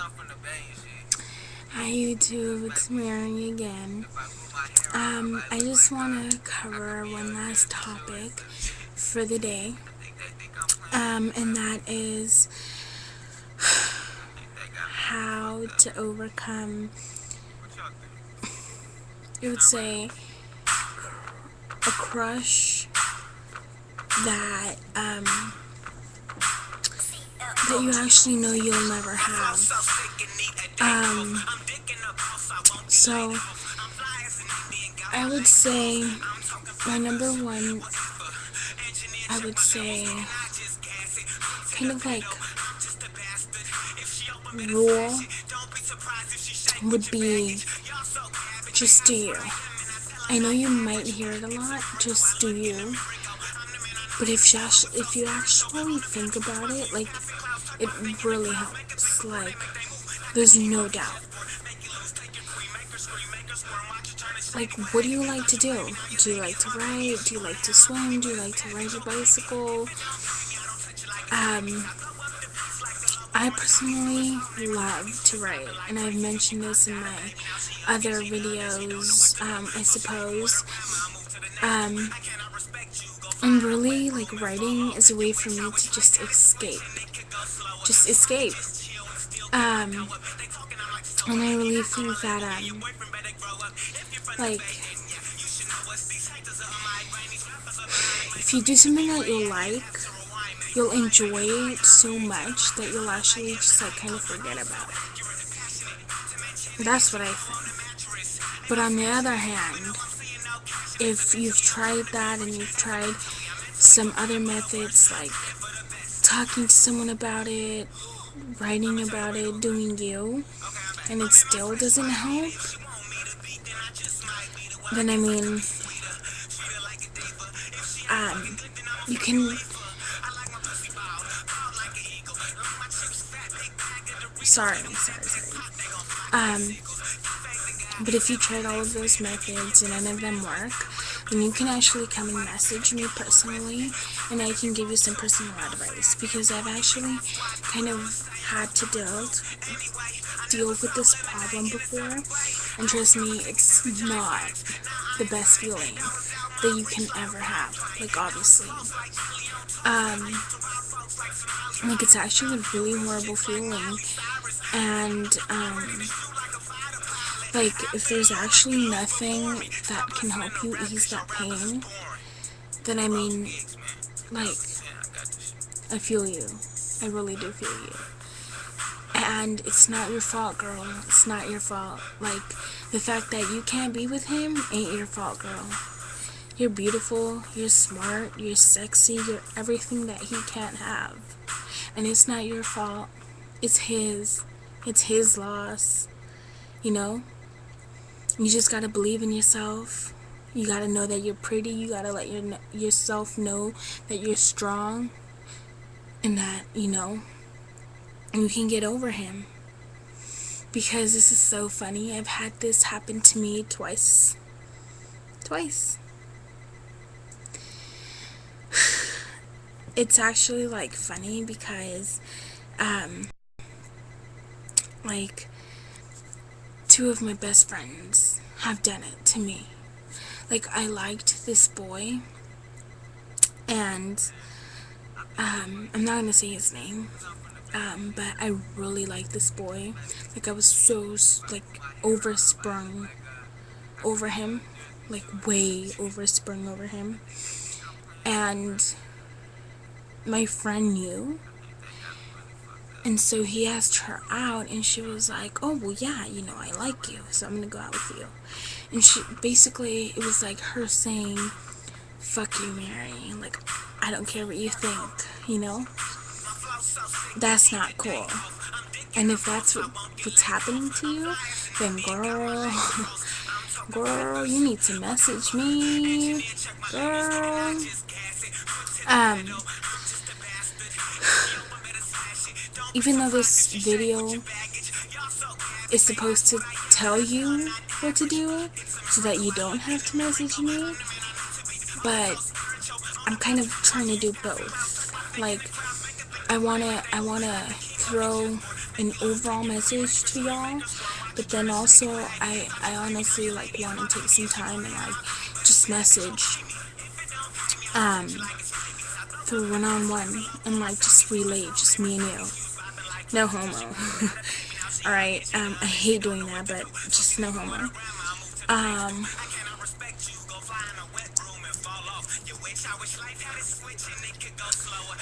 Hi YouTube, it's Mary again. I just want to cover one last topic for the day, and that is how to overcome, I would say, a crush that that you actually know you'll never have. So I would say my number one, I would say, kind of like rule would be just do you. I know you might hear it a lot, just do you. But if you actually think about it, like, it really helps. Like, there's no doubt. Like, what do you like to do? Do you like to write? Do you like to swim? Do you like to ride your bicycle? I personally love to write, and I've mentioned this in my other videos, I suppose. And really, like, writing is a way for me to just escape. And I really think that, like, if you do something that you like, you'll enjoy it so much that you'll actually just, like, kind of forget about it. That's what I think. But on the other hand, if you've tried that and you've tried some other methods, like talking to someone about it, writing about it, doing you, and it still doesn't help, then I mean, you can, sorry. But if you tried all of those methods and none of them work, then you can actually come and message me personally, and I can give you some personal advice, because I've actually kind of had to deal with this problem before, and trust me, it's not the best feeling that you can ever have. Like, obviously, like, it's actually a really horrible feeling, and like, if there's actually nothing that can help you ease that pain, then I mean, like, I feel you. I really do feel you. And it's not your fault, girl. It's not your fault. Like, the fact that you can't be with him ain't your fault, girl. You're beautiful, you're smart, you're sexy, you're everything that he can't have. And it's not your fault. It's his. It's his loss. You know? You just gotta believe in yourself. You gotta know that you're pretty. You gotta let yourself know that you're strong, and that, you know, you can get over him. Because this is so funny. I've had this happen to me twice. It's actually, like, funny because, like, two of my best friends have done it to me. Like, I liked this boy, and I'm not gonna say his name, but I really liked this boy. Like, I was so, like, oversprung over him, like, way oversprung over him. And my friend knew, and so he asked her out, and she was like, oh, well, yeah, you know, I like you, so I'm gonna go out with you. And she, basically, it was like her saying, fuck you, Mary, like, I don't care what you think, you know? That's not cool. And if that's what's happening to you, then girl, you need to message me, girl. Even though this video is supposed to tell you what to do so that you don't have to message me, but I'm kind of trying to do both. Like, I wanna throw an overall message to y'all, but then also I honestly like want to take some time and like just message through one-on-one and like just relate, just me and you. No homo. Alright, I hate doing that, but just no homo.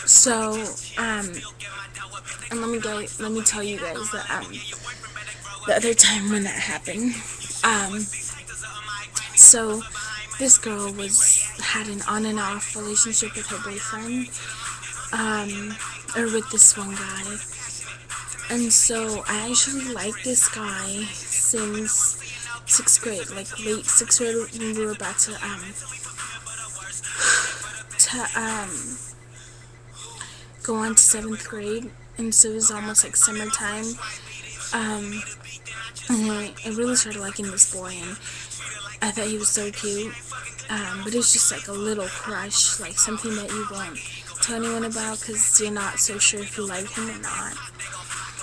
So, and let me tell you guys that, the other time when that happened, so this girl had an on and off relationship with her boyfriend, or with this one guy, and so I actually liked this guy since 6th grade, like late 6th grade when we were about to go on to 7th grade, and so it was almost like summertime, and I really started liking this boy, and I thought he was so cute, but it was just like a little crush, like something that you won't tell anyone about because you're not so sure if you like him or not.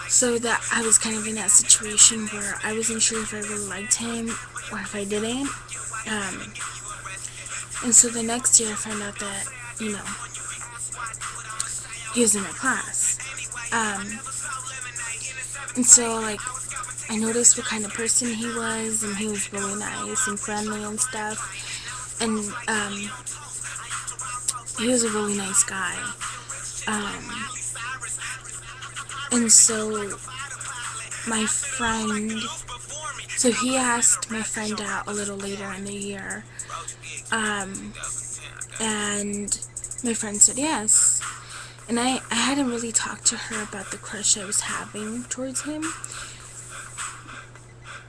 So that I was kind of in that situation where I wasn't sure if I really liked him or if I didn't, and so the next year I found out that, you know, he was in my class, and so like I noticed what kind of person he was, and he was really nice and friendly and stuff, and he was a really nice guy, and so my friend, so he asked my friend out a little later in the year, and my friend said yes, and I hadn't really talked to her about the crush I was having towards him,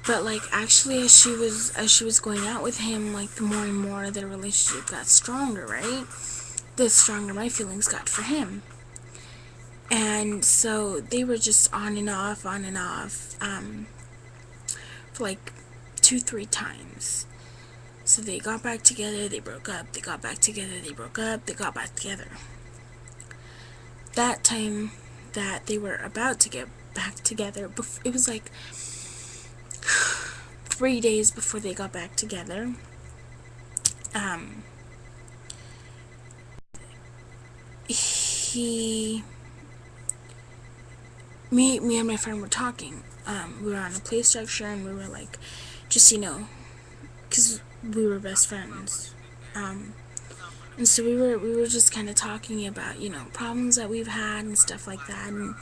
but like actually as she was going out with him, like the more and more the relationship got stronger, right? The stronger my feelings got for him. And so they were just on and off, for like 2-3 times. So they got back together, they broke up, they got back together, they broke up, they got back together. That time that they were about to get back together, it was like 3 days before they got back together, me and my friend were talking. We were on a play structure, and we were like, just, you know, because we were best friends. And so we were just kind of talking about, you know, problems that we've had and stuff like that. And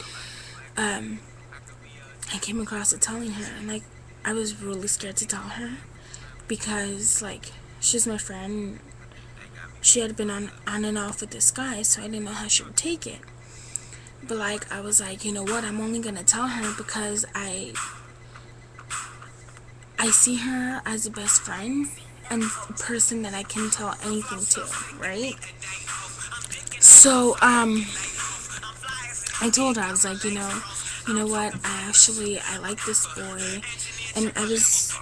I came across it telling her, and like I was really scared to tell her because like she's my friend. She had been on and off with this guy, so I didn't know how she would take it. But like I was like, you know what, I'm only gonna tell her because I see her as a best friend and a person that I can tell anything to, right? So I told her, I was like, you know what, I like this boy, and I was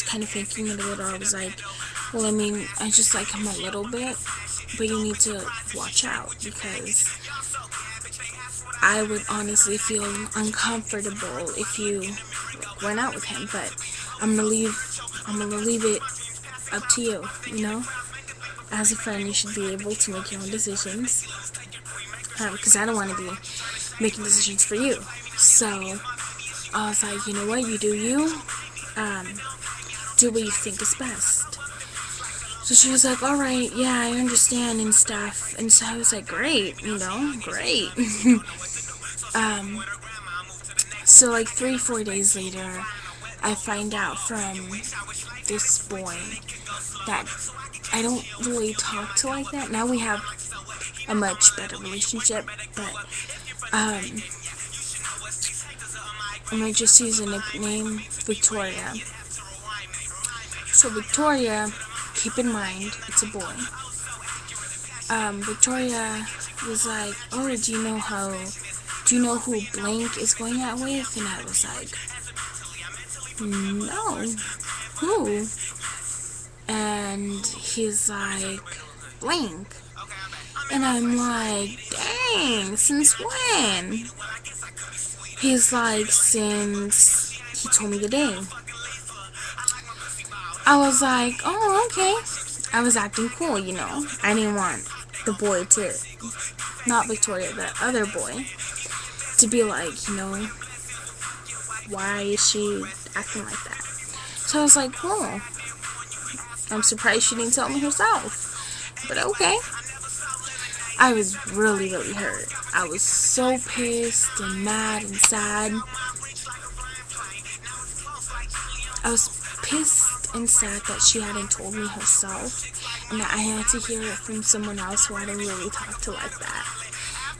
kind of thinking it a little. I was like, well, I mean, I just like him a little bit, but you need to watch out because I would honestly feel uncomfortable if you like, went out with him. But I'm gonna leave it up to you. You know, as a friend, you should be able to make your own decisions. Because I don't want to be making decisions for you. So I was like, you know what, you do you. Do what you think is best. So she was like, alright, yeah, I understand and stuff. And so I was like, great, you know, great. So like 3-4 days later, I find out from this boy that I don't really talk to like that. Now we have a much better relationship, but I might just use a nickname, Victoria. So Victoria, keep in mind, it's a boy. Victoria was like, oh, do you know who blank is going out with? And I was like, no, who? And he's like, blank. And I'm like, dang, since when? He's like, since he told me the day. I was like, oh, okay. I was acting cool, you know. I didn't want the boy to, not Victoria, the other boy, to be like, you know, why is she acting like that? So I was like, cool. I'm surprised she didn't tell me herself. But okay. I was really, really hurt. I was so pissed and mad and sad. I was pissed and sad that she hadn't told me herself, and that I had to hear it from someone else who I didn't really talk to like that.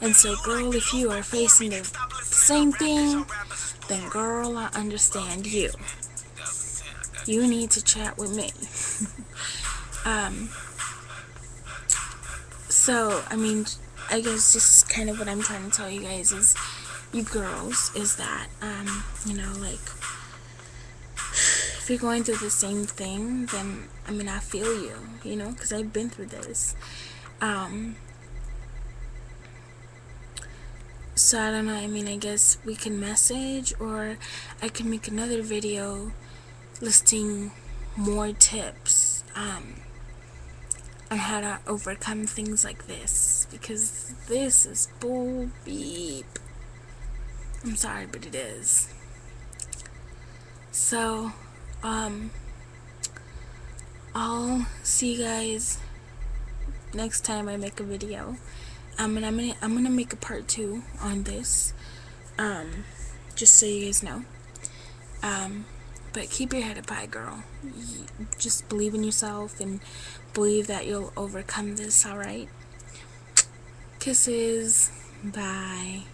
And so, girl, if you are facing the same thing, then girl, I understand you. You need to chat with me. So, I mean, I guess just kind of what I'm trying to tell you guys is, you girls, is that, you know, like, if you're going through the same thing, then, I mean, I feel you, you know, because I've been through this. So, I don't know, I mean, I guess we can message, or I can make another video listing more tips, on how to overcome things like this, because this is bull beep. I'm sorry, but it is. So, I'll see you guys next time I make a video. And I'm gonna make a part 2 on this, just so you guys know. But keep your head up high, girl. Just believe in yourself and believe that you'll overcome this, alright? Kisses. Bye.